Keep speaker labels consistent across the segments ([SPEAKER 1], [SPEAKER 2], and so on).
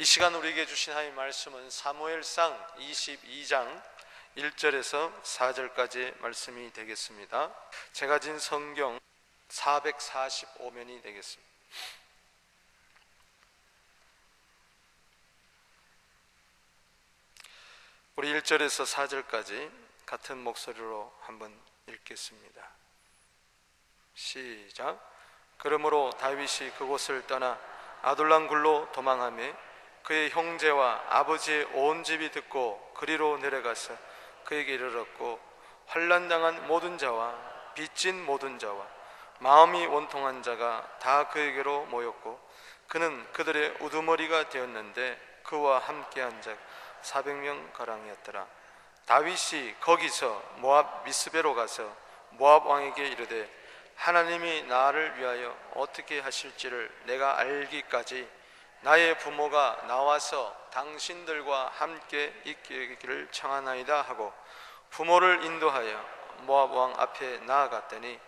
[SPEAKER 1] 이 시간 우리에게 주신 하나님의 말씀은 사무엘상 22장 1절에서 4절까지의 말씀이 되겠습니다. 제가 진 성경 445면이 되겠습니다. 우리 1절에서 4절까지 같은 목소리로 한번 읽겠습니다. 시작. 그러므로 다윗이 그곳을 떠나 아둘람 굴로 도망하며 그의 형제와 아버지의 온 집이 듣고 그리로 내려가서 그에게 이르렀고, 환난당한 모든 자와 빚진 모든 자와 마음이 원통한 자가 다 그에게로 모였고, 그는 그들의 우두머리가 되었는데 그와 함께한 자 400명 가량이었더라. 다윗이 거기서 모압 미스베로 가서 모압 왕에게 이르되, 하나님이 나를 위하여 어떻게 하실지를 내가 알기까지 나의 부모가 나와서 당신들과 함께 있기를 청하나이다 하고 부모를 인도하여 모압 왕 앞에 나아갔더니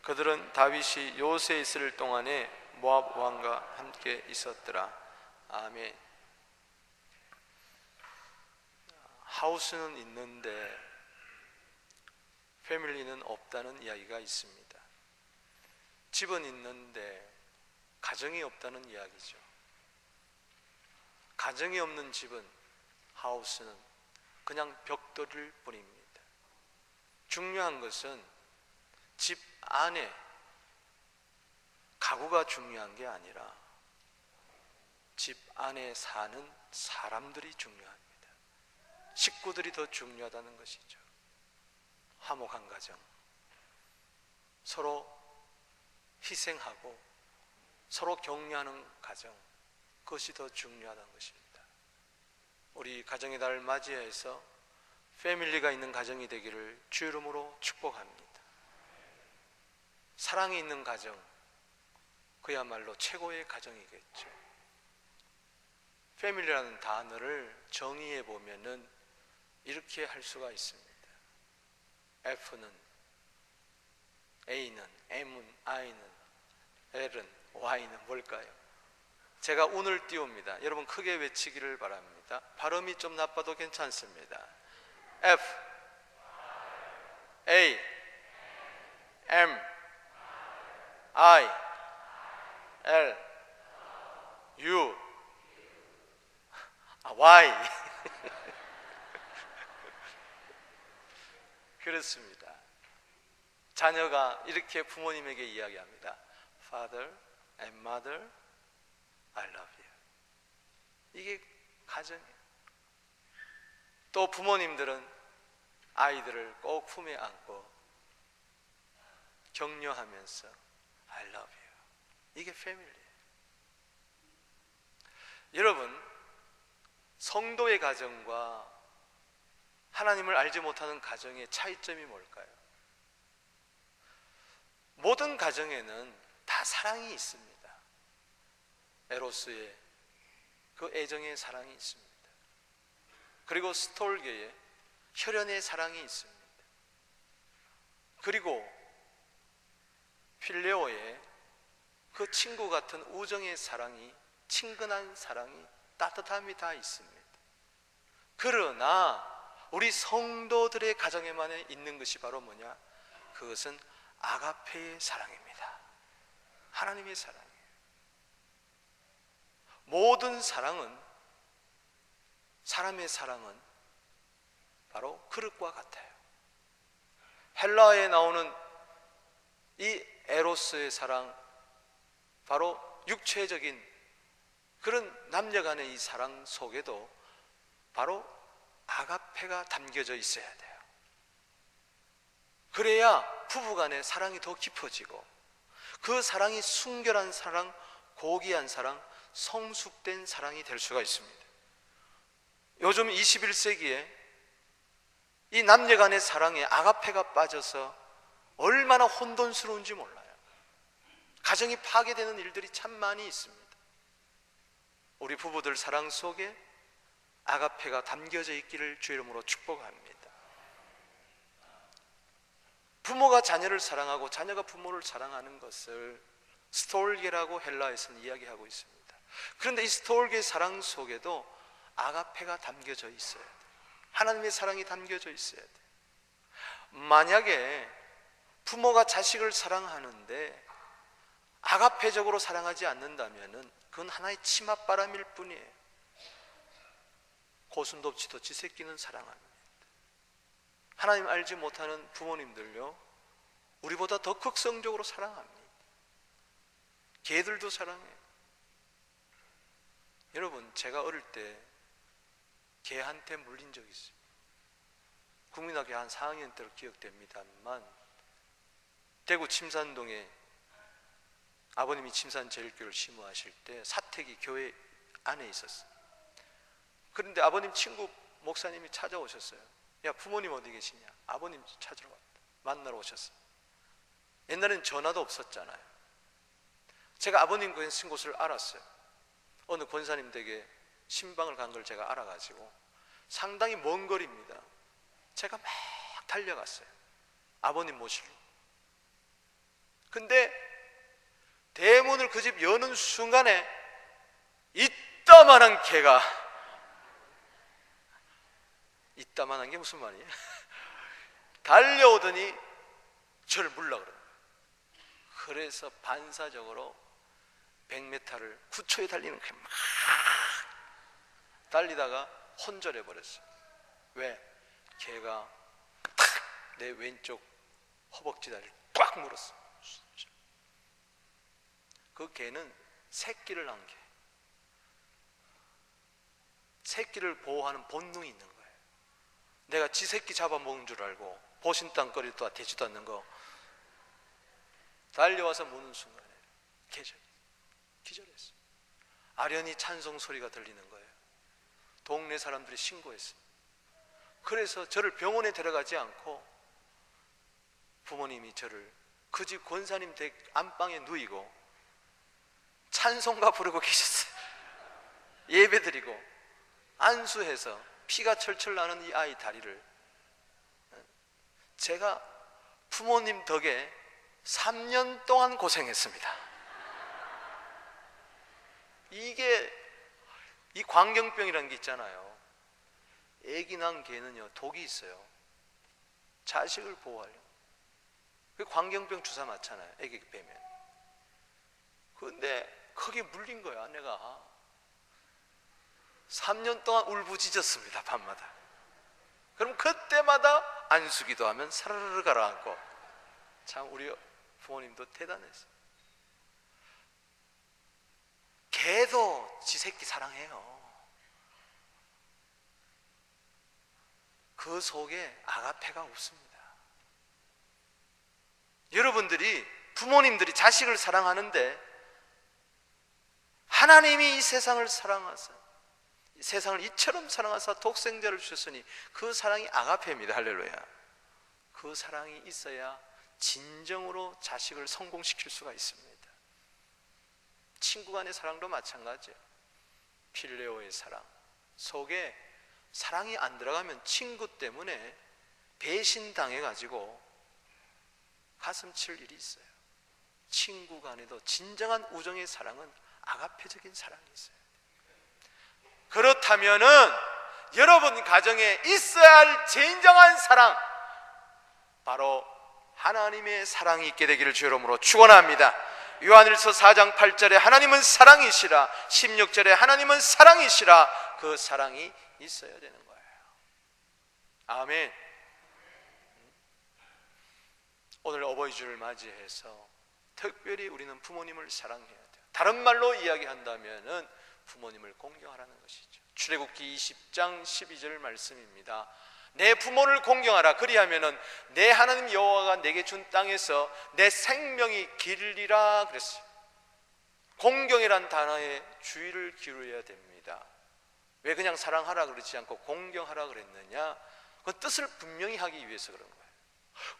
[SPEAKER 1] 그들은 다윗이 요새에 있을 동안에 모압 왕과 함께 있었더라. 아멘. 하우스는 있는데 패밀리는 없다는 이야기가 있습니다. 집은 있는데 가정이 없다는 이야기죠. 가정이 없는 집은, 하우스는 그냥 벽돌일 뿐입니다. 중요한 것은 집 안에 가구가 중요한 게 아니라 집 안에 사는 사람들이 중요합니다. 식구들이 더 중요하다는 것이죠. 화목한 가정, 서로 희생하고 서로 격려하는 가정, 그것이 더 중요하다는 것입니다. 우리 가정의 달을 맞이해서 패밀리가 있는 가정이 되기를 주 이름으로 축복합니다. 사랑이 있는 가정, 그야말로 최고의 가정이겠죠. 패밀리라는 단어를 정의해 보면은 이렇게 할 수가 있습니다. F는, A는, M은, I는, L은, Y는 뭘까요? 제가 운을 띄웁니다. 여러분 크게 외치기를 바랍니다. 발음이 좀 나빠도 괜찮습니다. F, A, M, I, L, U, Y. 그렇습니다. 자녀가 이렇게 부모님에게 이야기합니다. Father and Mother, I love you. 이게 가정이에요. 또 부모님들은 아이들을 꼭 품에 안고 격려하면서 I love you. 이게 패밀리예요. 여러분, 성도의 가정과 하나님을 알지 못하는 가정의 차이점이 뭘까요? 모든 가정에는 다 사랑이 있습니다. 에로스의 그 애정의 사랑이 있습니다. 그리고 스톨게의 혈연의 사랑이 있습니다. 그리고 필레오의 그 친구 같은 우정의 사랑이, 친근한 사랑이, 따뜻함이 다 있습니다. 그러나 우리 성도들의 가정에만 있는 것이 바로 뭐냐? 그것은 아가페의 사랑입니다. 하나님의 사랑이에요. 모든 사랑은, 사람의 사랑은 바로 그릇과 같아요. 헬라어에 나오는 이 에로스의 사랑, 바로 육체적인 그런 남녀 간의 이 사랑 속에도 바로 아가페가 담겨져 있어야 돼요. 그래야 부부간의 사랑이 더 깊어지고 그 사랑이 순결한 사랑, 고귀한 사랑, 성숙된 사랑이 될 수가 있습니다. 요즘 21세기에 이 남녀 간의 사랑에 아가페가 빠져서 얼마나 혼돈스러운지 몰라요. 가정이 파괴되는 일들이 참 많이 있습니다. 우리 부부들 사랑 속에 아가페가 담겨져 있기를 주 이름으로 축복합니다. 부모가 자녀를 사랑하고 자녀가 부모를 사랑하는 것을 스톨게라고 헬라에서는 이야기하고 있습니다. 그런데 이 스토울교의 사랑 속에도 아가페가 담겨져 있어야 돼. 하나님의 사랑이 담겨져 있어야 돼. 만약에 부모가 자식을 사랑하는데 아가페적으로 사랑하지 않는다면 그건 하나의 치맛바람일 뿐이에요. 고슴도치도 지 새끼는 사랑합니다. 하나님 알지 못하는 부모님들요, 우리보다 더 극성적으로 사랑합니다. 개들도 사랑해요. 여러분, 제가 어릴 때 개한테 물린 적이 있어요. 국민학교 한 4학년 때로 기억됩니다만, 대구 침산동에 아버님이 침산제일교회를 심호하실 때 사택이 교회 안에 있었어요. 그런데 아버님 친구 목사님이 찾아오셨어요. 야, 부모님 어디 계시냐? 아버님 찾으러 왔다. 만나러 오셨어요. 옛날엔 전화도 없었잖아요. 제가 아버님 계신 곳을 알았어요. 어느 권사님 댁에 신방을 간 걸 제가 알아가지고 상당히 먼 거리입니다. 제가 막 달려갔어요. 아버님 모시러. 근데 대문을 그 집 여는 순간에 이따만한 개가, 이따만한 게 무슨 말이에요? 달려오더니 저를 물라 그러는 거예요. 그래서 반사적으로 100m를 9초에 달리는 거예요. 막 달리다가 혼절해 버렸어요. 왜? 개가 탁 내 왼쪽 허벅지다리를 꽉 물었어. 그 개는 새끼를 낳은 개. 새끼를 보호하는 본능이 있는 거예요. 내가 지 새끼 잡아먹은 줄 알고 보신땅거리도 되지도 않는 거 달려와서 무는 순간에 기절했어요. 아련히 찬송 소리가 들리는 거예요. 동네 사람들이 신고했어요. 그래서 저를 병원에 데려가지 않고 부모님이 저를 그 집 권사님 댁 안방에 누이고 찬송가 부르고 계셨어요. 예배드리고 안수해서 피가 철철 나는 이 아이 다리를 제가 부모님 덕에 3년 동안 고생했습니다. 이 광경병이라는 게 있잖아요. 애기 낳은 개는요, 독이 있어요. 자식을 보호하려. 그 광경병 주사 맞잖아요, 애기 빼면. 근데 거기에 물린 거야. 내가 3년 동안 울부짖었습니다, 밤마다. 그럼 그때마다 안수기도 하면 사르르 가라앉고. 참 우리 부모님도 대단했어요. 개도 지 새끼 사랑해요. 그 속에 아가페가 없습니다. 여러분들이, 부모님들이 자식을 사랑하는데 하나님이 이 세상을 사랑하사, 세상을 이처럼 사랑하사 독생자를 주셨으니 그 사랑이 아가페입니다. 할렐루야. 그 사랑이 있어야 진정으로 자식을 성공시킬 수가 있습니다. 친구 간의 사랑도 마찬가지예요. 필레오의 사랑 속에 사랑이 안 들어가면 친구 때문에 배신당해가지고 가슴 칠 일이 있어요. 친구 간에도 진정한 우정의 사랑은 아가페적인 사랑이 있어요. 그렇다면은 여러분 가정에 있어야 할 진정한 사랑, 바로 하나님의 사랑이 있게 되기를 주의 이름으로 축원합니다. 요한일서 4장 8절에 하나님은 사랑이시라, 16절에 하나님은 사랑이시라, 그 사랑이 있어야 되는 거예요. 아멘. 오늘 어버이주를 맞이해서 특별히 우리는 부모님을 사랑해야 돼요. 다른 말로 이야기한다면은 부모님을 공경하라는 것이죠. 출애굽기 20장 12절 말씀입니다. 내 부모를 공경하라. 그리하면은 내 하나님 여호와가 내게 준 땅에서 내 생명이 길리라 그랬어요. 공경이란 단어에 주의를 기울여야 됩니다. 왜 그냥 사랑하라 그러지 않고 공경하라 그랬느냐? 그 뜻을 분명히 하기 위해서 그런 거예요.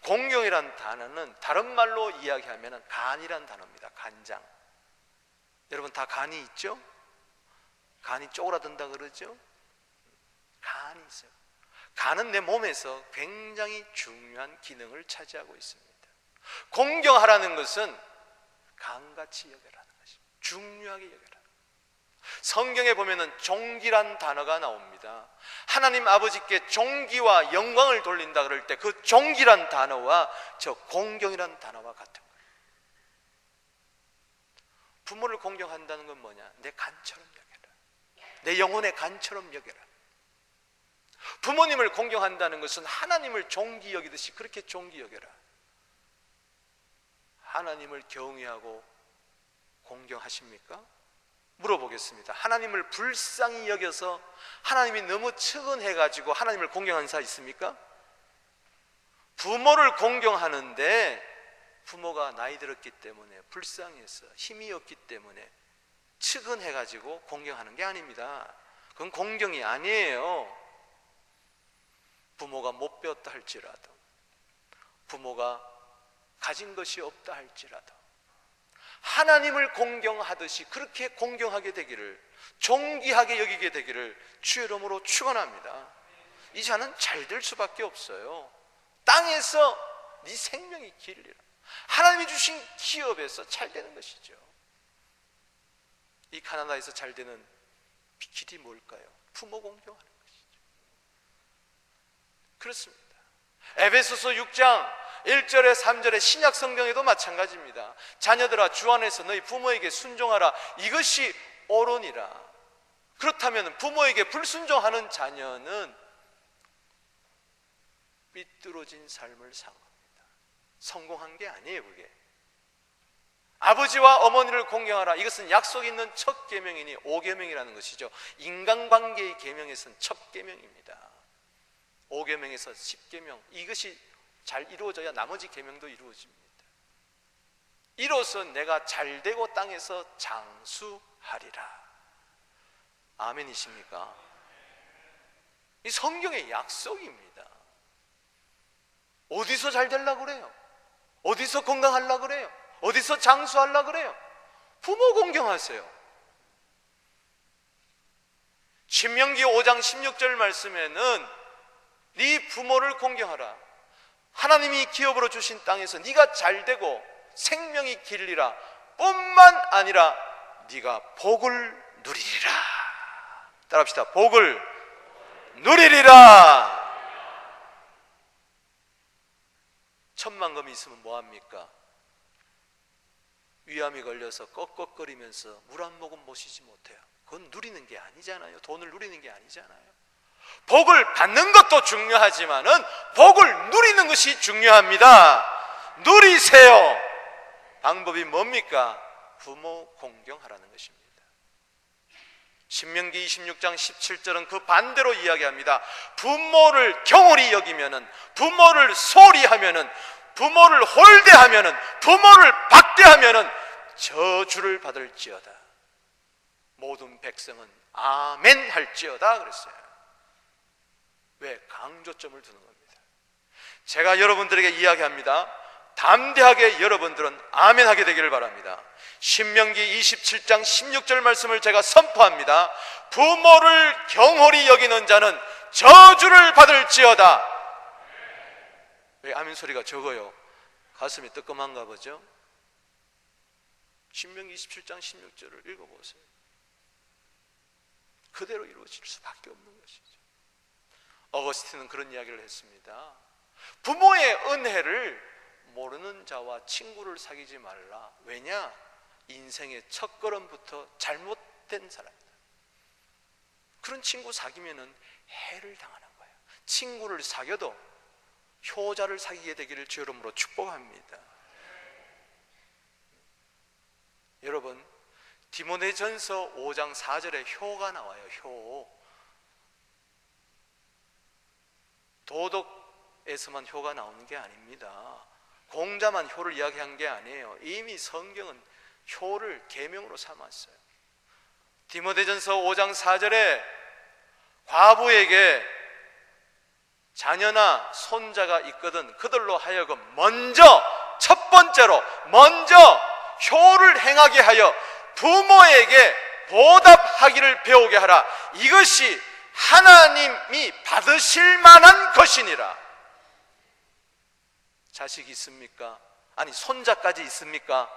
[SPEAKER 1] 공경이란 단어는 다른 말로 이야기하면 간이란 단어입니다. 간장. 여러분 다 간이 있죠? 간이 쪼그라든다 그러죠? 간이 있어요. 간은 내 몸에서 굉장히 중요한 기능을 차지하고 있습니다. 공경하라는 것은 간같이 여겨라는 것입니다. 중요하게 여겨라. 성경에 보면은 종기란 단어가 나옵니다. 하나님 아버지께 종기와 영광을 돌린다 그럴 때 그 종기란 단어와 저 공경이란 단어와 같은 거예요. 부모를 공경한다는 건 뭐냐? 내 간처럼 여겨라. 내 영혼의 간처럼 여겨라. 부모님을 공경한다는 것은 하나님을 존귀 여기듯이 그렇게 존귀 여겨라. 하나님을 경외하고 공경하십니까? 물어보겠습니다. 하나님을 불쌍히 여겨서 하나님이 너무 측은해가지고 하나님을 공경하는 사 있습니까? 부모를 공경하는데 부모가 나이 들었기 때문에 불쌍해서 힘이 없기 때문에 측은해가지고 공경하는 게 아닙니다. 그건 공경이 아니에요. 부모가 못 배웠다 할지라도, 부모가 가진 것이 없다 할지라도 하나님을 공경하듯이 그렇게 공경하게 되기를, 존귀하게 여기게 되기를 주의 이름으로 축원합니다. 이 자는 잘 될 수밖에 없어요. 땅에서 네 생명이 길리라. 하나님이 주신 기업에서 잘 되는 것이죠. 이 가나다에서 잘 되는 길이 뭘까요? 부모 공경하는 것이죠. 그렇습니다. 에베소서 6장 1절에 3절에 신약 성경에도 마찬가지입니다. 자녀들아 주 안에서 너희 부모에게 순종하라. 이것이 옳으니라. 그렇다면 부모에게 불순종하는 자녀는 삐뚤어진 삶을 산 겁니다. 성공한 게 아니에요. 그게 아버지와 어머니를 공경하라. 이것은 약속 있는 첫 계명이니 5계명이라는 것이죠. 인간관계의 계명에서는 첫 계명입니다. 5계명에서 10계명, 이것이 잘 이루어져야 나머지 계명도 이루어집니다. 이로써 내가 잘되고 땅에서 장수하리라. 아멘이십니까? 이 성경의 약속입니다. 어디서 잘 되려고 그래요? 어디서 건강하려고 그래요? 어디서 장수하려고 그래요? 부모 공경하세요. 신명기 5장 16절 말씀에는 네 부모를 공경하라. 하나님이 기업으로 주신 땅에서 네가 잘되고 생명이 길리라 뿐만 아니라 네가 복을 누리리라. 따라합시다. 복을 누리리라. 천만금이 있으면 뭐합니까? 위암이 걸려서 꺽꺽거리면서 물 한 모금 모시지 못해요. 그건 누리는 게 아니잖아요. 돈을 누리는 게 아니잖아요. 복을 받는 것도 중요하지만은 복을 누리는 것이 중요합니다. 누리세요. 방법이 뭡니까? 부모 공경하라는 것입니다. 신명기 26장 17절은 그 반대로 이야기합니다. 부모를 경홀히 여기면은, 부모를 소홀히 하면은, 부모를 홀대하면은, 부모를 박대하면은 저주를 받을지어다. 모든 백성은 아멘 할지어다 그랬어요. 왜? 강조점을 두는 겁니다. 제가 여러분들에게 이야기합니다. 담대하게 여러분들은 아멘 하게 되기를 바랍니다. 신명기 27장 16절 말씀을 제가 선포합니다. 부모를 경홀히 여기는 자는 저주를 받을지어다. 왜 아멘 소리가 적어요? 가슴이 뜨끔한가 보죠? 신명기 27장 16절을 읽어보세요. 그대로 이루어질 수밖에 없는 것이죠. 어거스틴은 그런 이야기를 했습니다. 부모의 은혜를 모르는 자와 친구를 사귀지 말라. 왜냐? 인생의 첫걸음부터 잘못된 사람이다. 그런 친구 사귀면은 해를 당하는 거예요. 친구를 사귀어도 효자를 사귀게 되기를 주 이름으로 축복합니다. 여러분, 디모데전서 5장 4절에 효가 나와요. 효. 도덕에서만 효가 나오는 게 아닙니다. 공자만 효를 이야기한 게 아니에요. 이미 성경은 효를 계명으로 삼았어요. 디모데전서 5장 4절에 과부에게 자녀나 손자가 있거든 그들로 하여금 첫 번째로 효를 행하게 하여 부모에게 보답하기를 배우게 하라. 이것이 하나님이 받으실 만한 것이니라. 자식이 있습니까? 아니 손자까지 있습니까?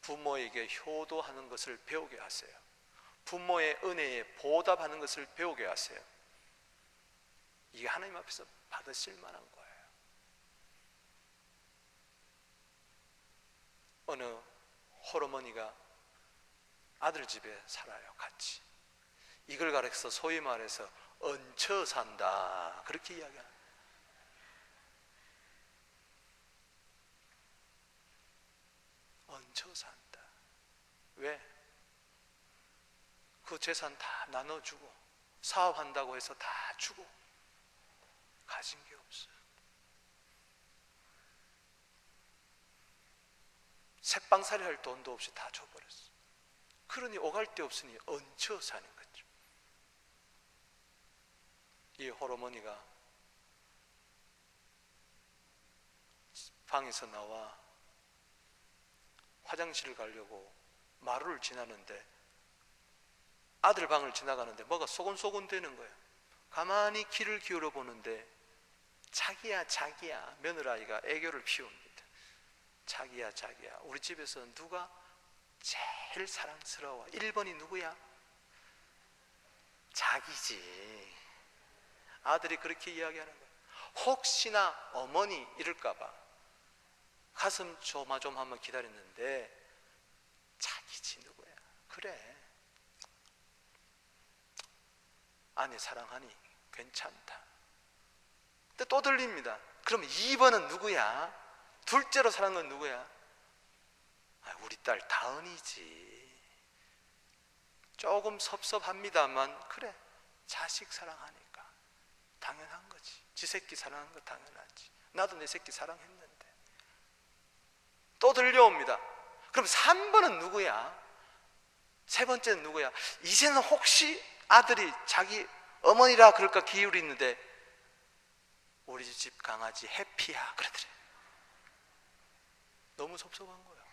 [SPEAKER 1] 부모에게 효도하는 것을 배우게 하세요. 부모의 은혜에 보답하는 것을 배우게 하세요. 이게 하나님 앞에서 받으실 만한 거예요. 어느 홀어머니가 아들 집에 살아요. 같이. 이걸 가르쳐서 소위 말해서 얹혀 산다, 그렇게 이야기합니다. 얹혀 산다. 왜? 그 재산 다 나눠주고 사업한다고 해서 다 주고 가진 게 없어요. 새빵살이 할 돈도 없이 다 줘버렸어. 그러니 오갈 데 없으니 얹혀 사는 거죠. 이 홀어머니가 방에서 나와 화장실을 가려고 마루를 지나는데, 아들 방을 지나가는데 뭐가 소곤소곤 되는 거예요. 가만히 귀를 기울여 보는데 자기야 며느라이가 애교를 피웁니다. 자기야 우리 집에서 누가 제일 사랑스러워? 1번이 누구야? 자기지. 아들이 그렇게 이야기하는 거예요. 혹시나 어머니 이럴까봐 가슴 조마조마하면 기다렸는데 자기지 누구야? 그래, 아내 사랑하니 괜찮다. 근데 또 들립니다. 그럼 2번은 누구야? 둘째로 사랑하는 건 누구야? 우리 딸 다은이지. 조금 섭섭합니다만 그래, 자식 사랑하니까 당연한 거지. 지 새끼 사랑하는 거 당연하지. 나도 내 새끼 사랑했는데. 또 들려옵니다. 그럼 3번은 누구야? 세 번째는 누구야? 이제는 혹시 아들이 자기 어머니라 그럴까 기울이는데 우리 집 강아지 해피야 그러더래. 너무 섭섭한 거야.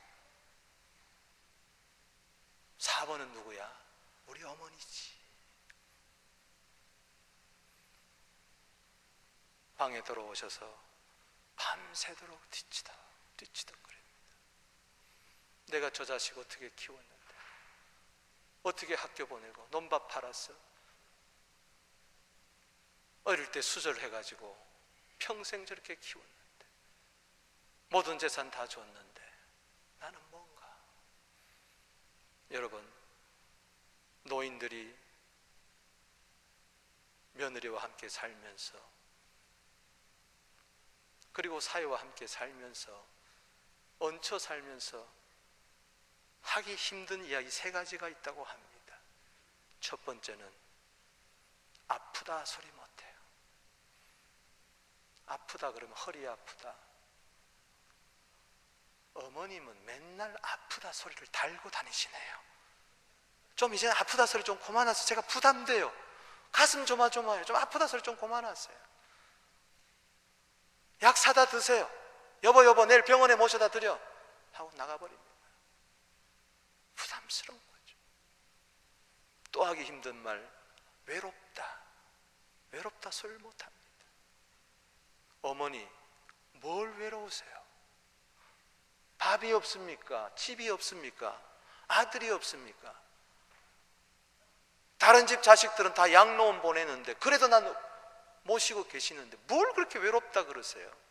[SPEAKER 1] 4번은 누구야? 우리 어머니지. 방에 들어오셔서 밤새도록 뒤치덕거립니다. 내가 저 자식 어떻게 키웠는데, 어떻게 학교 보내고 논밭 팔았어, 어릴 때 수절해가지고 평생 저렇게 키웠는데, 모든 재산 다 줬는데 나는 뭔가. 여러분, 노인들이 며느리와 함께 살면서, 그리고 사회와 함께 살면서, 얹혀 살면서 하기 힘든 이야기 3가지가 있다고 합니다. 첫 번째는 아프다 소리 못해요. 아프다 그러면 허리 아프다. 어머님은 맨날 아프다 소리를 달고 다니시네요. 좀 이제 아프다 소리 좀 그만하세요. 제가 부담돼요. 가슴 조마조마해요. 좀 아프다 소리 좀 그만하세요. 약 사다 드세요. 여보 내일 병원에 모셔다 드려 하고 나가버립니다. 부담스러운 거죠. 또 하기 힘든 말, 외롭다 소리를 못합니다. 어머니, 뭘 외로우세요? 밥이 없습니까? 집이 없습니까? 아들이 없습니까? 다른 집 자식들은 다 양로원 보내는데 그래도 난 모시고 계시는데 뭘 그렇게 외롭다 그러세요?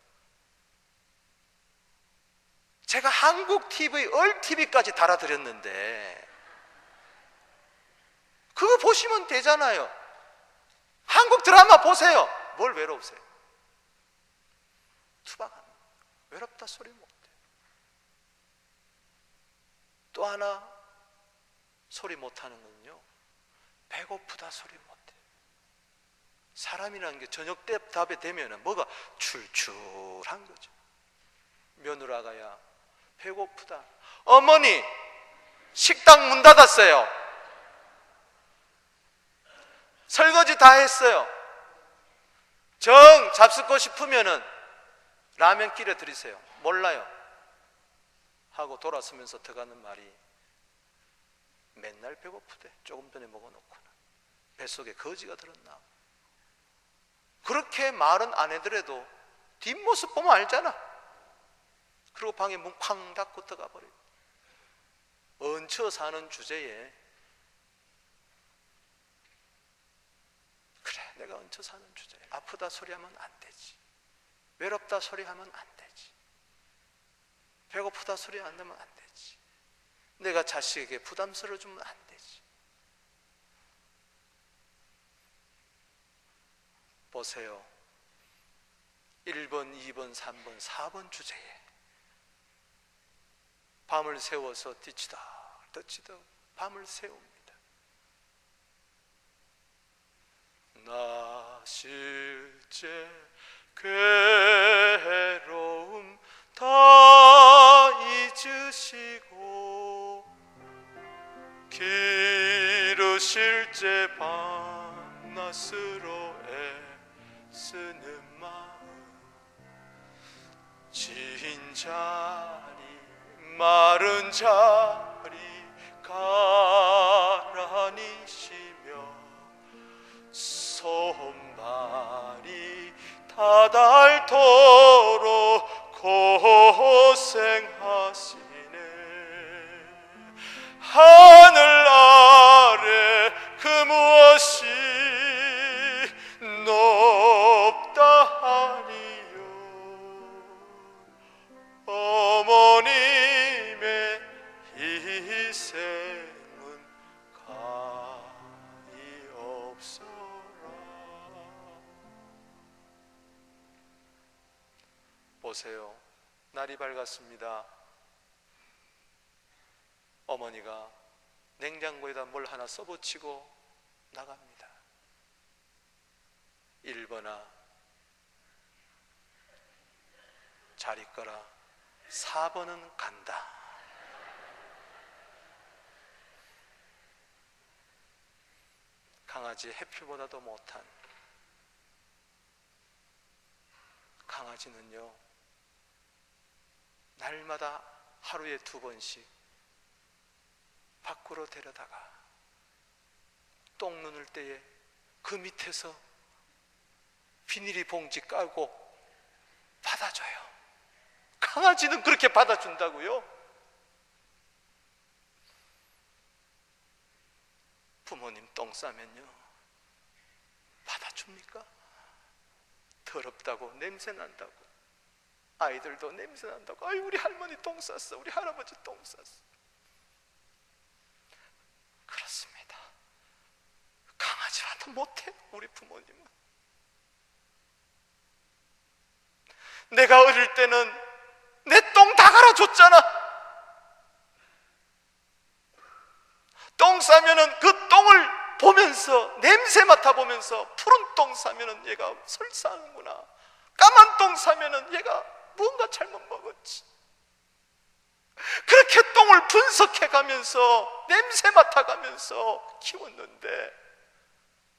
[SPEAKER 1] 제가 한국 TV, 얼TV까지 달아드렸는데 그거 보시면 되잖아요. 한국 드라마 보세요. 뭘 외로우세요? 투박합니다. 외롭다 소리 못해요. 또 하나 소리 못하는 건요, 배고프다 소리 못해요. 사람이라는 게 저녁 때 답에 되면 뭐가 출출한 거죠. 며느라가야 배고프다. 어머니, 식당 문 닫았어요. 설거지 다 했어요. 정 잡숫고 싶으면은 라면 끼려 드리세요. 몰라요 하고 돌아서면서 들어가는 말이, 맨날 배고프대. 조금 전에 먹어놓고는 뱃속에 거지가 들었나. 그렇게 말은 안 해더라도 뒷모습 보면 알잖아. 그리고 방에 문 쾅 닫고 들어가 버려요. 얹혀 사는 주제에 얹혀 사는 주제예요. 아프다 소리하면 안 되지. 외롭다 소리하면 안 되지. 배고프다 소리 안 하면 안 되지. 내가 자식에게 부담스러워 주면 안 되지. 보세요. 1번, 2번, 3번, 4번 주제에 밤을 새워서 뒤치다 덧치다 밤을 세웁니다. 나 실제 괴로움 다 잊으시고 기르실 제 밤낮으로 애쓰는 마음 진 자리 마른 자리 가라니시며 손발이 다닳도록 고생하시네. 하늘 아래 그 무엇이 높다 하니요. 어머님의 희생은 가히 없어라. 보세요. 날이 밝았습니다. 어머니가 냉장고에다 뭘 하나 써붙이고 나갑니다. 1번아 잘 있거라. 4번은 간다. 강아지 해피보다도 못한 강아지는요, 날마다 하루에 2번씩 밖으로 데려다가 똥 누를 때에 그 밑에서 비닐이 봉지 깔고 받아줘요. 강아지는 그렇게 받아준다고요? 부모님 똥 싸면요 받아줍니까? 더럽다고 냄새 난다고 아이들도 냄새 난다고 아유 우리 할머니 똥 쌌어 우리 할아버지 똥 쌌어. 그렇습니다. 강아지라도 못해. 우리 부모님은 내가 어릴 때는 내 똥 다 갈아줬잖아. 똥 싸면은 그 똥을 보면서 냄새 맡아보면서 푸른 똥 싸면은 얘가 설사하는구나, 까만 똥 싸면은 얘가 뭔가 잘못 먹었지. 그렇게 똥을 분석해가면서 냄새 맡아가면서 키웠는데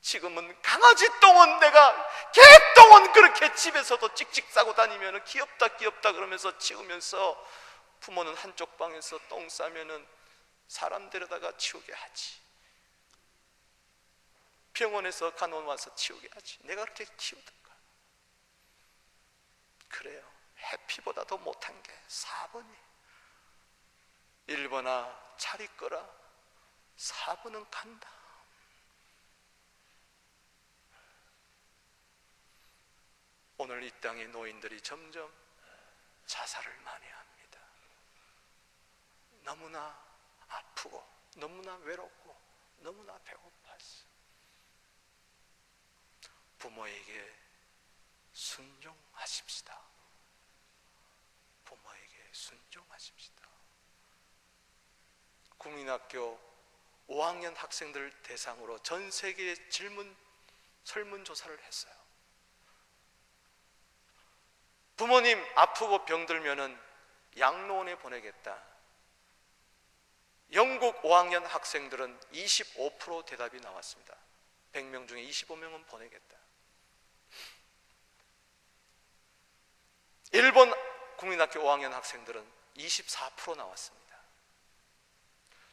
[SPEAKER 1] 지금은 강아지 똥은 내가 개똥은 그렇게 집에서도 찍찍 싸고 다니면 귀엽다 귀엽다 그러면서 치우면서 부모는 한쪽 방에서 똥 싸면은 사람 데려다가 치우게 하지. 병원에서 간호원 와서 치우게 하지. 내가 그렇게 키우던가. 그래요. 해피보다도 못한 게 4번이에요 1번아 잘 있거라. 4번은 간다. 오늘 이 땅의 노인들이 점점 자살을 많이 합니다. 너무나 아프고 너무나 외롭고 너무나 배고팠어. 부모에게 순종하십시다. 부모에게 순종하십시다. 국민학교 5학년 학생들 대상으로 전 세계에 설문조사를 했어요. 부모님 아프고 병들면은 양로원에 보내겠다. 영국 5학년 학생들은 25% 대답이 나왔습니다. 100명 중에 25명은 보내겠다. 일본 국민학교 5학년 학생들은 24% 나왔습니다.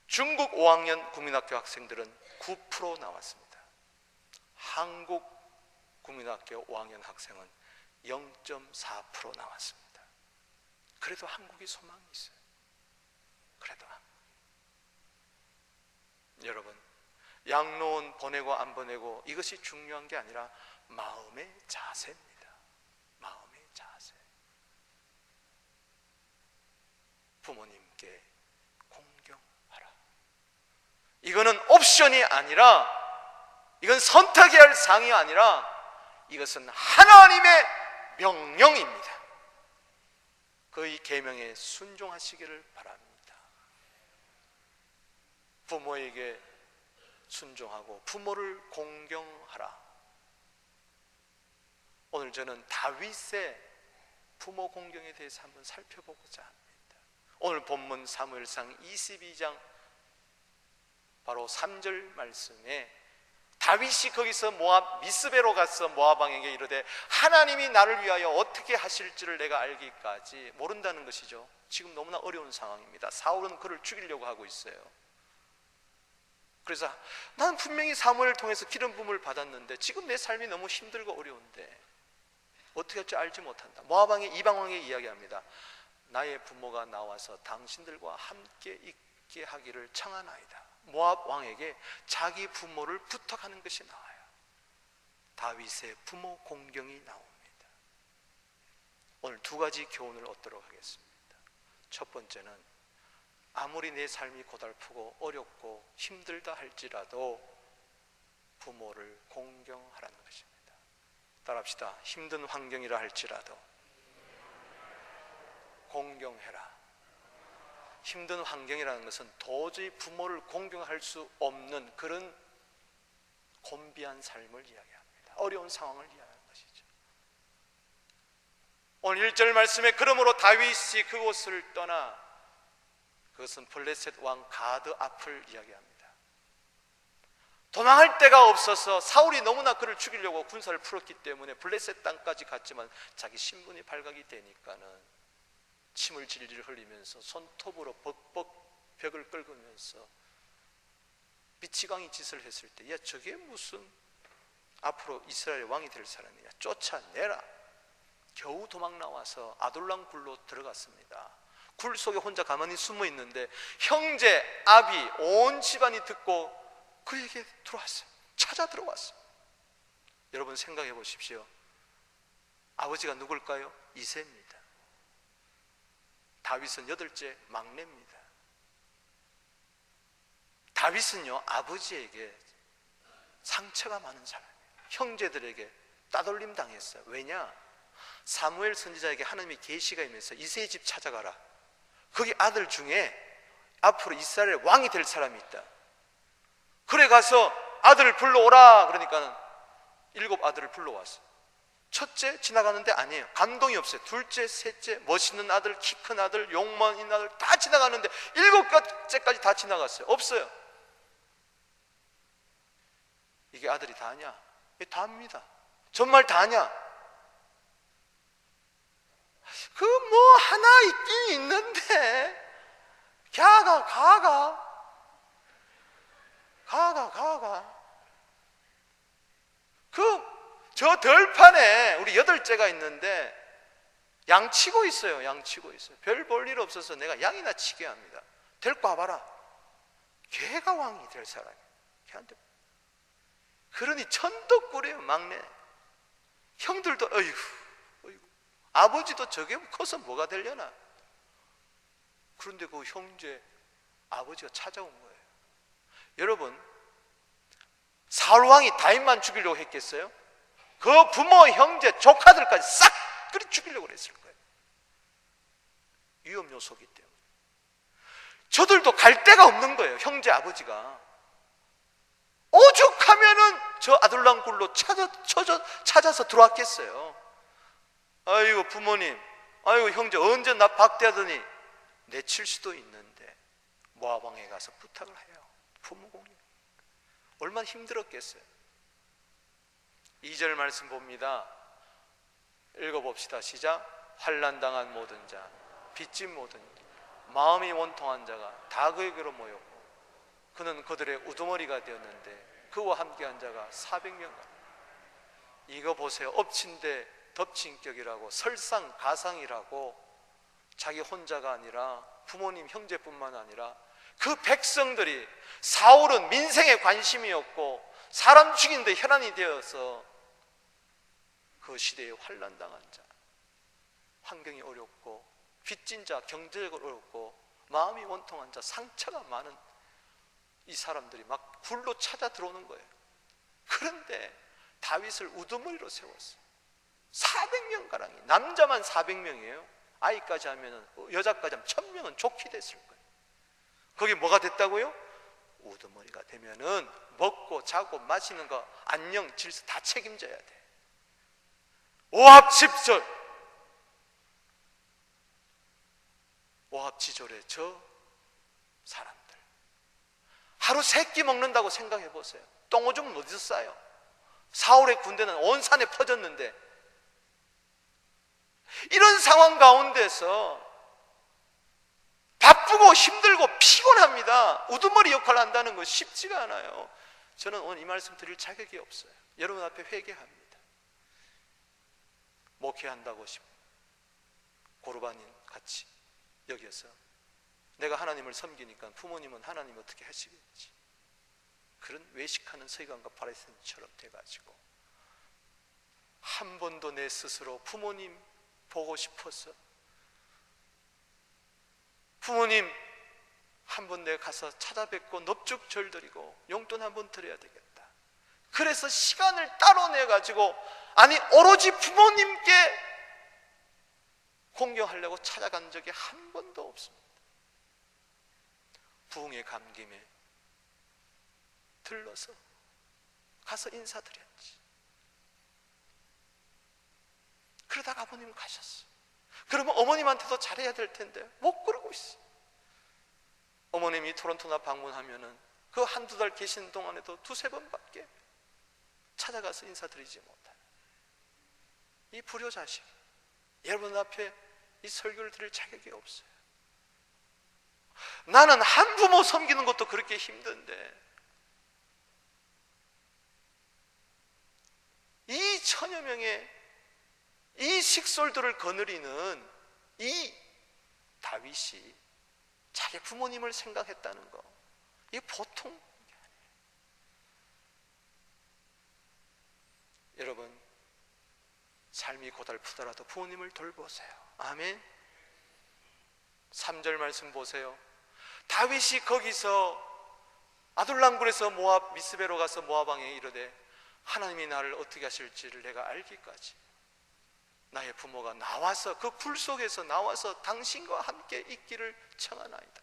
[SPEAKER 1] 중국 5학년 국민학교 학생들은 9% 나왔습니다. 한국 국민학교 5학년 학생은 0.4% 나왔습니다. 그래도 한국이 소망이 있어요. 그래도 한국. 여러분, 양로원 보내고 안 보내고 이것이 중요한 게 아니라 마음의 자세입니다. 마음의 자세. 부모님께 공경하라. 이거는 옵션이 아니라, 이건 선택해야 할 사항이 아니라, 이것은 하나님의 명령입니다. 그의 계명에 순종하시기를 바랍니다. 부모에게 순종하고 부모를 공경하라. 오늘 저는 다윗의 부모 공경에 대해서 한번 살펴보고자 합니다. 오늘 본문 사무엘상 22장 바로 3절 말씀에 다윗이 거기서 모압 미스베로 가서 모압 왕에게 이르되 하나님이 나를 위하여 어떻게 하실지를 내가 알기까지 모른다는 것이죠. 지금 너무나 어려운 상황입니다. 사울은 그를 죽이려고 하고 있어요. 그래서 나는 분명히 사무엘을 통해서 기름 부음을 받았는데 지금 내 삶이 너무 힘들고 어려운데 어떻게 할지 알지 못한다. 모압 왕의 이방 왕에게 이야기합니다. 나의 부모가 나와서 당신들과 함께 있게 하기를 청하나이다. 모압 왕에게 자기 부모를 부탁하는 것이 나와요. 다윗의 부모 공경이 나옵니다. 오늘 두 가지 교훈을 얻도록 하겠습니다. 첫 번째는 아무리 내 삶이 고달프고 어렵고 힘들다 할지라도 부모를 공경하라는 것입니다. 따라합시다. 힘든 환경이라 할지라도 공경해라. 힘든 환경이라는 것은 도저히 부모를 공경할 수 없는 그런 곤비한 삶을 이야기합니다. 어려운 상황을 이야기하는 것이죠. 오늘 1절 말씀에 그러므로 다윗이 그곳을 떠나, 그것은 블레셋 왕 가드 앞을 이야기합니다. 도망할 데가 없어서 사울이 너무나 그를 죽이려고 군사를 풀었기 때문에 블레셋 땅까지 갔지만 자기 신분이 발각이 되니까는 침을 질질 흘리면서 손톱으로 벅벅 벽을 긁으면서 미치광이 짓을 했을 때, 야 저게 무슨 앞으로 이스라엘 왕이 될 사람이냐, 쫓아내라. 겨우 도망 나와서 아둘람 굴로 들어갔습니다. 굴 속에 혼자 가만히 숨어 있는데 형제, 아비, 온 집안이 듣고 그에게 들어왔어요. 찾아 들어왔어요. 여러분 생각해 보십시오. 아버지가 누굴까요? 이새입니다. 다윗은 8째 막내입니다. 다윗은요 아버지에게 상처가 많은 사람이에요. 형제들에게 따돌림 당했어요. 왜냐? 사무엘 선지자에게 하나님의 계시가 임해서 이새의 집 찾아가라. 거기 아들 중에 앞으로 이스라엘 왕이 될 사람이 있다. 그래 가서 아들을 불러오라. 그러니까는 7 아들을 불러왔어요. 첫째 지나가는데 아니에요. 감동이 없어요. 둘째, 셋째, 멋있는 아들, 키 큰 아들, 용만 있는 아들 다 지나가는데 7째까지 다 지나갔어요. 없어요. 이게 아들이 다냐? 이게 다입니다. 정말 다냐? 그 뭐 하나 있긴 있는데 가가 저 들판에 우리 8째가 있는데 양 치고 있어요. 양 치고 있어요. 별 볼 일 없어서 내가 양이나 치게 합니다. 데리고 와봐라. 걔가 왕이 될 사람이에요. 걔한테. 그러니 천덕꾸래요. 막내. 형들도 어이구 아버지도 저게 커서 뭐가 되려나. 그런데 그 형제 아버지가 찾아온 거예요. 여러분 사울 왕이 다윗만 죽이려고 했겠어요? 그 부모, 형제, 조카들까지 싹 그리 죽이려고 했을 거예요. 위험 요소이기 때문에. 저들도 갈 데가 없는 거예요. 형제 아버지가 오죽하면은 저 아둘람 굴로 찾아서 들어왔겠어요. 아이고 부모님, 아이고 형제 언제 나 박대하더니 내칠 수도 있는데 모압 왕에 가서 부탁을 해요. 부모 공경. 얼마나 힘들었겠어요. 2절 말씀 봅니다. 읽어봅시다. 시작. 환난당한 모든 자, 빚진 모든 마음이 원통한 자가 다 그에게로 모였고 그는 그들의 우두머리가 되었는데 그와 함께한 자가 400명. 이거 보세요. 엎친 데 덮친 격이라고, 설상가상이라고. 자기 혼자가 아니라 부모님, 형제뿐만 아니라 그 백성들이, 사울은 민생에 관심이 없고 사람 죽이는데 혈안이 되어서 그 시대에 환난당한 자, 환경이 어렵고 빚진 자, 경제적으로 어렵고 마음이 원통한 자, 상처가 많은 이 사람들이 막 굴로 찾아 들어오는 거예요. 그런데 다윗을 우두머리로 세웠어요. 400명가량이, 남자만 400명이에요 아이까지 하면, 여자까지 하면 1000명은 좋게 됐을 거예요. 거기 뭐가 됐다고요? 우두머리가 되면은 먹고 자고 마시는 거, 안녕, 질서 다 책임져야 돼. 오합지졸, 오합지졸의 저 사람들, 하루 3끼 먹는다고 생각해 보세요. 똥오줌은 어디서 싸요? 사울의 군대는 온 산에 퍼졌는데, 이런 상황 가운데서 바쁘고 힘들고 피곤합니다. 우두머리 역할을 한다는 건 쉽지가 않아요. 저는 오늘 이 말씀 드릴 자격이 없어요. 여러분 앞에 회개합니다. 목회한다고 고르바님 같이 여기서 내가 하나님을 섬기니까 부모님은 하나님 어떻게 하시겠지, 그런 외식하는 서기관과 바리새인처럼 돼가지고 한 번도 내 스스로 부모님 보고 싶어서, 부모님 한 번 내가 가서 찾아뵙고 넙죽절 드리고 용돈 한 번 드려야 되겠다, 그래서 시간을 따로 내가지고, 아니 오로지 부모님께 공경하려고 찾아간 적이 한 번도 없습니다. 부흥에 간 김에 들러서 가서 인사드렸지. 그러다가 아버님은 가셨어요. 그러면 어머님한테도 잘해야 될 텐데 못 그러고 있어요. 어머님이 토론토나 방문하면은 그 한두 달 계신 동안에도 2-3번밖에 찾아가서 인사드리지 못해요. 이 불효자식, 여러분 앞에 이 설교를 드릴 자격이 없어요. 나는 한 부모 섬기는 것도 그렇게 힘든데 이 1000여 명의 이 식솔들을 거느리는 이 다윗이 자기 부모님을 생각했다는 거, 이게 보통 게 아니에요. 여러분, 삶이 고달프더라도 부모님을 돌보세요. 아멘. 3절 말씀 보세요. 다윗이 거기서 아둘람굴에서 모압 미스베로 가서 모압 왕에게 이르되 하나님이 나를 어떻게 하실지를 내가 알기까지 나의 부모가 나와서 그 굴 속에서 나와서 당신과 함께 있기를 청하나이다.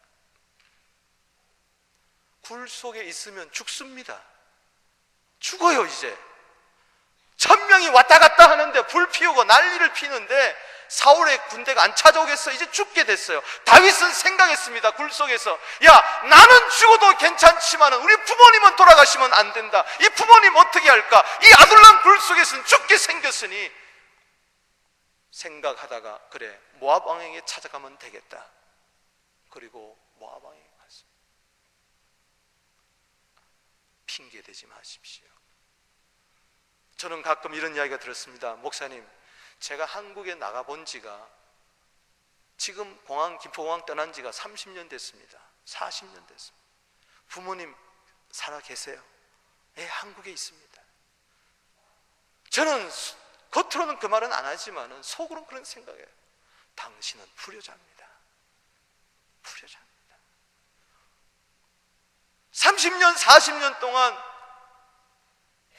[SPEAKER 1] 굴 속에 있으면 죽습니다. 죽어요. 이제 1000명이 왔다 갔다 하는데 불 피우고 난리를 피는데 사울의 군대가 안 찾아오겠어. 이제 죽게 됐어요. 다윗은 생각했습니다. 굴 속에서, 야, 나는 죽어도 괜찮지만 우리 부모님은 돌아가시면 안 된다. 이 부모님 어떻게 할까? 이 아둘람 굴 속에서는 죽게 생겼으니 생각하다가, 그래, 모압 왕에게 찾아가면 되겠다. 그리고 모압 왕에게 갔어요. 핑계 대지 마십시오. 저는 가끔 이런 이야기가 들었습니다. 목사님, 제가 한국에 나가본 지가, 지금 김포공항 떠난 지가 30년 됐습니다. 40년 됐습니다. 부모님 살아 계세요? 예, 한국에 있습니다. 저는 겉으로는 그 말은 안 하지만 속으로는 그런 생각이에요. 당신은 불효자입니다. 불효자입니다. 30년, 40년 동안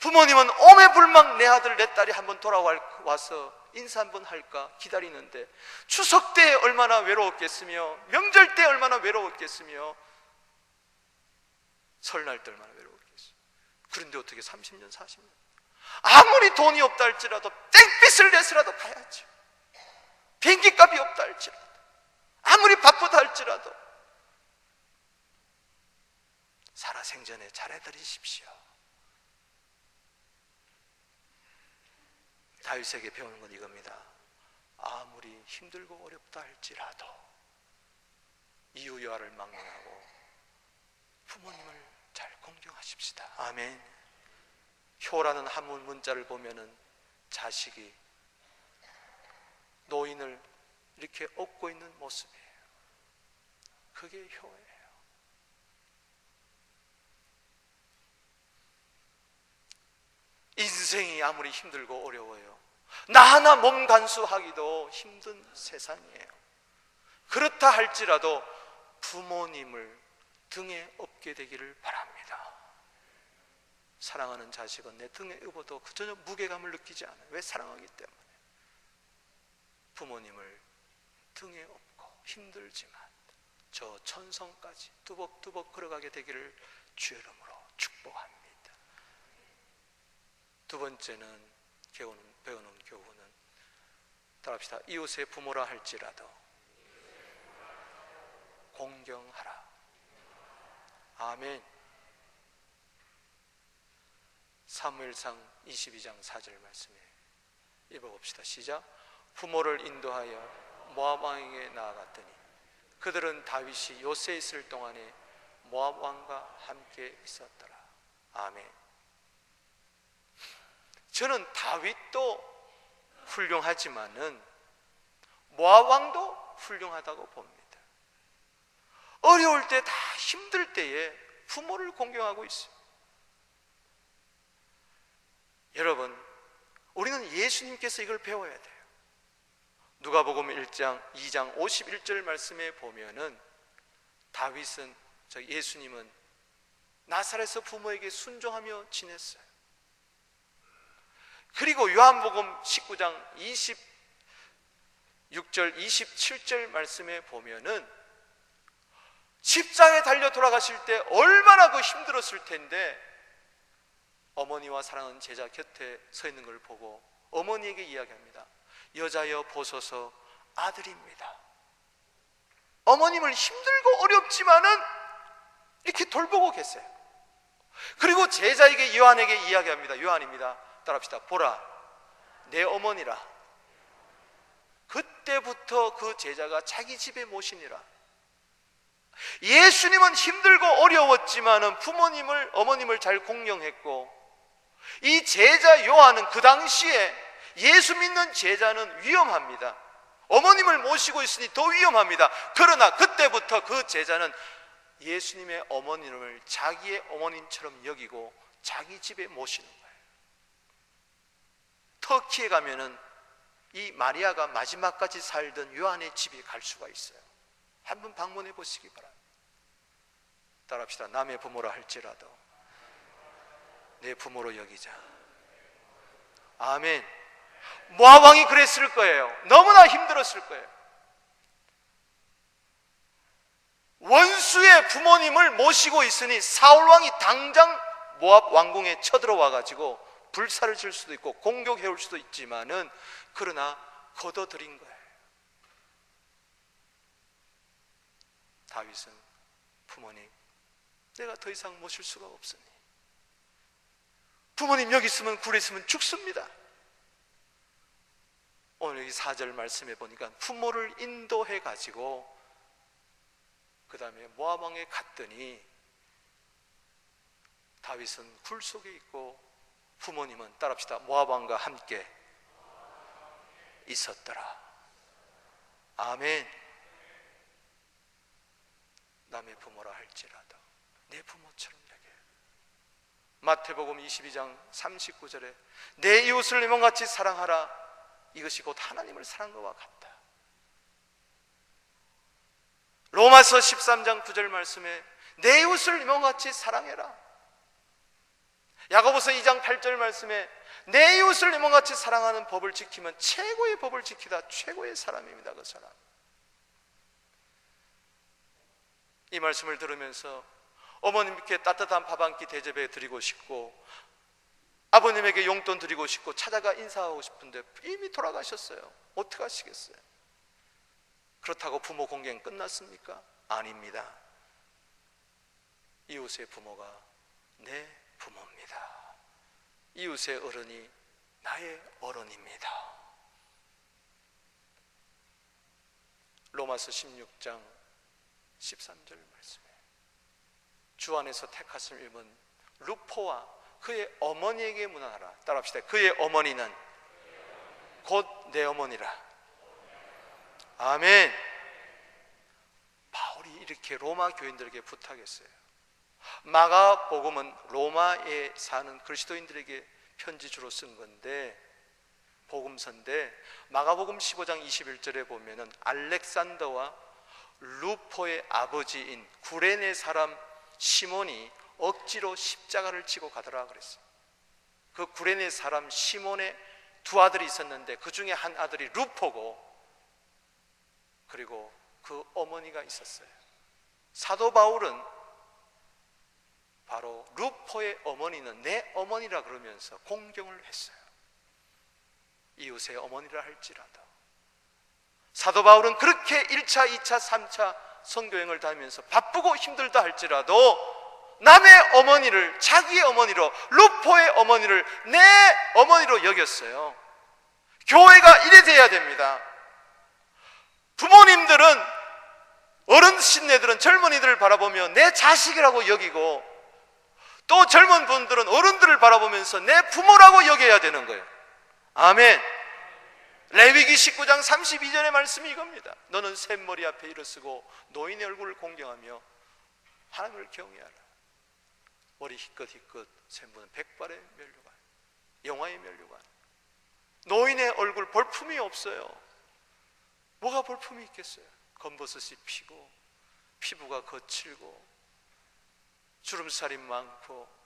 [SPEAKER 1] 부모님은 오매불망 내 아들 내 딸이 한번 돌아와서 인사 한번 할까 기다리는데, 추석 때 얼마나 외로웠겠으며, 명절 때 얼마나 외로웠겠으며, 설날 때 얼마나 외로웠겠어요. 그런데 어떻게 30년, 40년, 아무리 돈이 없다 할지라도 땡빛을 내서라도 가야죠. 비행기값이 없다 할지라도, 아무리 바쁘다 할지라도 살아생전에 잘해드리십시오. 다윗에게 배우는 건 이겁니다. 아무리 힘들고 어렵다 할지라도 이유여하를 막론하고 부모님을 잘 공경하십시다. 아멘. 효라는 한문 문자를 보면은 자식이 노인을 이렇게 업고 있는 모습이에요. 그게 효예요. 인생이 아무리 힘들고 어려워요, 나 하나 몸 간수하기도 힘든 세상이에요. 그렇다 할지라도 부모님을 등에 업게 되기를 바랍니다. 사랑하는 자식은 내 등에 업어도 전혀 무게감을 느끼지 않아요. 왜? 사랑하기 때문에. 부모님을 등에 업고 힘들지만 저 천성까지 두벅두벅 걸어가게 되기를 주의 이름으로 축복합니다. 두 번째는 배우는 교훈은, 따라합시다. 이웃의 부모라 할지라도 공경하라. 아멘. 사무엘상 22장 4절 말씀에 읽어봅시다. 시작. 부모를 인도하여 모압 왕에게 나아갔더니 그들은 다윗이 요새에 있을 동안에 모압 왕과 함께 있었더라. 아멘. 저는 다윗도 훌륭하지만은 모압 왕도 훌륭하다고 봅니다. 어려울 때, 다 힘들 때에 부모를 공경하고 있어요. 여러분, 우리는 예수님께서 이걸 배워야 돼요. 누가복음 1장 2장 51절 말씀에 보면은 다윗은, 예수님은 나사렛에서 부모에게 순종하며 지냈어요. 그리고 요한복음 19장 26절 27절 말씀에 보면은 십자가에 달려 돌아가실 때 얼마나 힘들었을 텐데 어머니와 사랑하는 제자 곁에 서 있는 걸 보고 어머니에게 이야기합니다. 여자여 보소서 아들입니다. 어머님을 힘들고 어렵지만은 이렇게 돌보고 계세요. 그리고 제자에게, 요한에게 이야기합니다. 요한입니다. 따라합시다. 보라, 내 어머니라. 그때부터 그 제자가 자기 집에 모시니라. 예수님은 힘들고 어려웠지만은 어머님을 잘 공경했고, 이 제자 요한은 그 당시에 예수 믿는 제자는 위험합니다. 어머님을 모시고 있으니 더 위험합니다. 그러나 그때부터 그 제자는 예수님의 어머님을 자기의 어머님처럼 여기고 자기 집에 모시는 거예요. 터키에 가면은 이 마리아가 마지막까지 살던 요한의 집에 갈 수가 있어요. 한번 방문해 보시기 바랍니다. 따라합시다. 남의 부모라 할지라도 내 부모로 여기자. 아멘. 모압 왕이 그랬을 거예요. 너무나 힘들었을 거예요. 원수의 부모님을 모시고 있으니 사울 왕이 당장 모압 왕궁에 쳐들어와 가지고 불사를 칠 수도 있고 공격해 올 수도 있지만은, 그러나 걷어들인 거예요. 다윗은 부모님, 내가 더 이상 모실 수가 없으니 부모님 여기 있으면, 굴에 있으면 죽습니다. 오늘 여기 4절 말씀해 보니까 부모를 인도해 가지고 그 다음에 모압 왕에 갔더니 다윗은 굴 속에 있고 부모님은, 따라합시다, 모압 왕과 함께 있었더라. 아멘. 남의 부모라 할지라도 내 부모처럼 여겨. 마태복음 22장 39절에 내 이웃을 내 몸같이 사랑하라. 이것이 곧 하나님을 사랑한 것과 같다. 로마서 13장 9절 말씀에 내 이웃을 내 몸같이 사랑해라. 야고보서 2장 8절 말씀에 내 이웃을 내 몸같이 사랑하는 법을 지키면 최고의 법을 지키다 최고의 사람입니다. 그 사람. 이 말씀을 들으면서 어머님께 따뜻한 밥 한 끼 대접해 드리고 싶고, 아버님에게 용돈 드리고 싶고 찾아가 인사하고 싶은데 이미 돌아가셨어요. 어떻게 하시겠어요? 그렇다고 부모 공경 끝났습니까? 아닙니다. 이웃의 부모가 내 부모입니다. 이웃의 어른이 나의 어른입니다. 로마서 16장 13절 말씀에 주 안에서 택하심을 입은 루포와 그의 어머니에게 문안하라. 따라합시다. 그의 어머니는 곧 내 어머니라. 아멘. 바울이 이렇게 로마 교인들에게 부탁했어요. 마가복음은 로마에 사는 그리스도인들에게 편지 주로 쓴 건데 복음서인데 마가복음 15장 21절에 보면은 알렉산더와 루포의 아버지인 구레네 사람 시몬이 억지로 십자가를 지고 가더라 그랬어요. 그 구레네 사람 시몬의 두 아들이 있었는데 그 중에 한 아들이 루포고 그리고 그 어머니가 있었어요. 사도 바울은 바로 루포의 어머니는 내 어머니라 그러면서 공경을 했어요. 이웃의 어머니라 할지라도. 사도 바울은 그렇게 1차, 2차, 3차 선교행을 다니면서 바쁘고 힘들다 할지라도 남의 어머니를 자기의 어머니로, 루포의 어머니를 내 어머니로 여겼어요. 교회가 이래 돼야 됩니다. 부모님들은, 어른신네들은 젊은이들을 바라보며 내 자식이라고 여기고, 또 젊은 분들은 어른들을 바라보면서 내 부모라고 여겨야 되는 거예요. 아멘. 레위기 19장 32절의 말씀이 이겁니다. 너는 샘머리 앞에 일어서고 노인의 얼굴을 공경하며 하나님을 경외하라. 머리 희끗희끗 샘부는 백발의 면류관, 영화의 면류관. 노인의 얼굴 볼품이 없어요. 뭐가 볼품이 있겠어요? 검버섯이 피고 피부가 거칠고 주름살이 많고.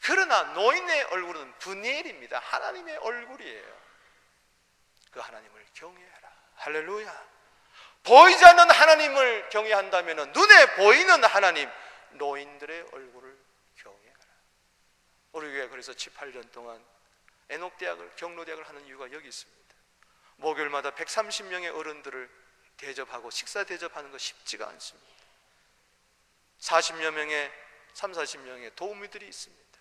[SPEAKER 1] 그러나 노인의 얼굴은 분이엘입니다. 하나님의 얼굴이에요. 그 하나님을 경외하라. 할렐루야. 보이지 않는 하나님을 경외한다면 눈에 보이는 하나님, 노인들의 얼굴을 경외하라. 우리 교회 그래서 7, 8년 동안 에녹대학을, 경로대학을 하는 이유가 여기 있습니다. 목요일마다 130명의 어른들을 대접하고 식사 대접하는 거 쉽지가 않습니다. 40여 명의 3, 40명의 도우미들이 있습니다.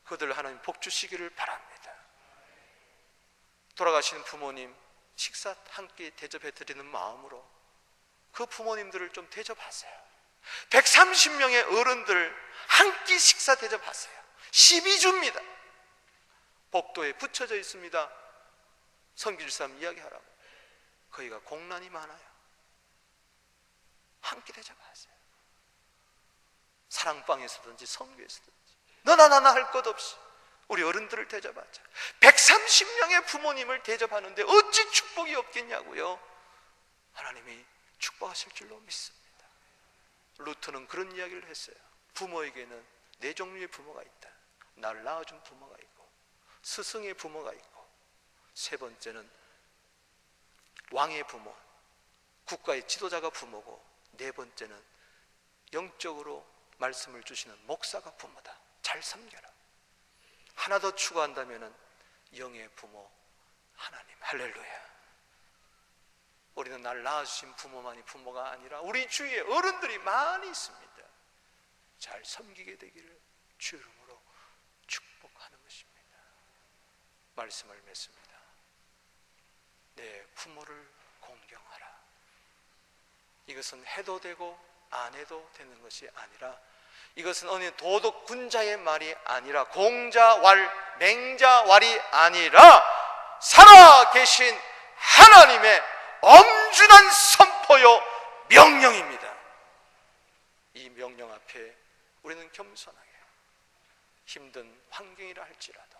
[SPEAKER 1] 그들 하나님 복 주시기를 바랍니다. 돌아가시는 부모님 식사 한 끼 대접해 드리는 마음으로 그 부모님들을 좀 대접하세요. 130명의 어른들 한 끼 식사 대접하세요. 12주입니다. 복도에 붙여져 있습니다. 섬길 사람 이야기하라고. 거기가 공란이 많아요. 한 끼 대접하세요. 사랑방에서든지 성교에서든지 너나 나나 할 것 없이 우리 어른들을 대접하자. 130명의 부모님을 대접하는데 어찌 축복이 없겠냐고요. 하나님이 축복하실 줄로 믿습니다. 루터는 그런 이야기를 했어요. 부모에게는 네 종류의 부모가 있다. 나를 낳아준 부모가 있고, 스승의 부모가 있고, 세 번째는 왕의 부모, 국가의 지도자가 부모고, 네 번째는 영적으로 말씀을 주시는 목사가 부모다. 잘 섬겨라. 하나 더 추가한다면 영의 부모 하나님. 할렐루야. 우리는 날 낳아주신 부모만이 부모가 아니라 우리 주위에 어른들이 많이 있습니다. 잘 섬기게 되기를 주 이름으로 축복하는 것입니다. 말씀을 맺습니다. 내 부모를 공경하라. 이것은 해도 되고 안 해도 되는 것이 아니라, 이것은 어느 도덕 군자의 말이 아니라, 공자왈 맹자왈이 아니라 살아계신 하나님의 엄중한 선포요 명령입니다. 이 명령 앞에 우리는 겸손하게, 힘든 환경이라 할지라도,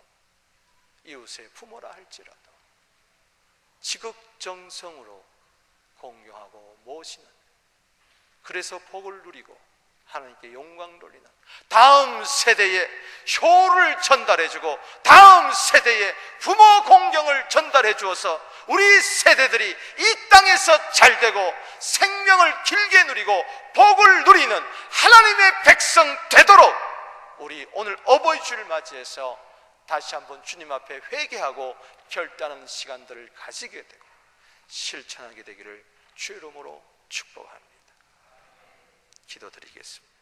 [SPEAKER 1] 이웃의 부모라 할지라도 지극정성으로 공경하고 모시는, 그래서 복을 누리고 하나님께 영광 돌리는 다음 세대에 효를 전달해주고 다음 세대에 부모 공경을 전달해 주어서 우리 세대들이 이 땅에서 잘되고 생명을 길게 누리고 복을 누리는 하나님의 백성 되도록 우리 오늘 어버이 주를 맞이해서 다시 한번 주님 앞에 회개하고 결단하는 시간들을 가지게 되고 실천하게 되기를 주 이름으로 축복합니다. 기도드리겠습니다.